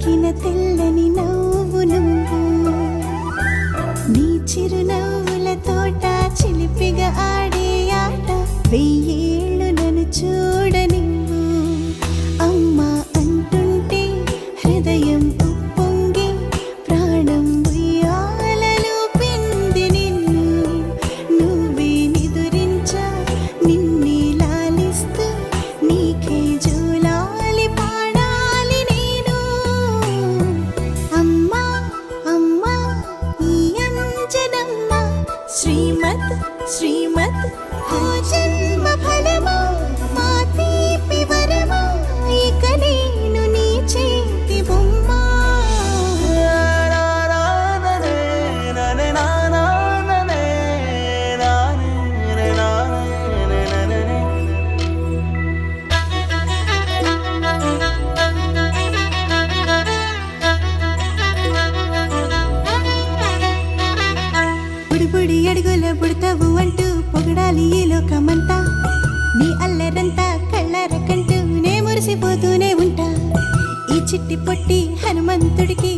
నవ్విన తెల్లని నవ్వు నువ్వు నీ చిరునవ్వుల తోట చిలిపిగా ఆడే ఆట వెయ్యేళ్ళు నన్ను చూడనివ్వు అమ్మా అంటుంటే హృదయం ఉప్పొంగి ప్రాణం ఉయ్యాలలో పిండి నిన్ను నువ్వే నిదురించా నిన్నే లాలిస్తూ నీకే జూలాలి పాడాలి నేను అమ్మా అమ్మా ఈ అంజనమ్మ శ్రీమత్ శ్రీమత్ ఆ జన్మ ఫలమా మా తీపి వరమా ఇక నేను నీ చేతి బొమ్మ బుడి అడుగుల బుడతావు అంటూ పొగడాలి ఈ లోకమంతా నీ అల్లరంతా కళ్ళారకంటూ నే మురిసిపోతూనే ఉంటా ఈ చిట్టి పొట్టి హనుమంతుడికి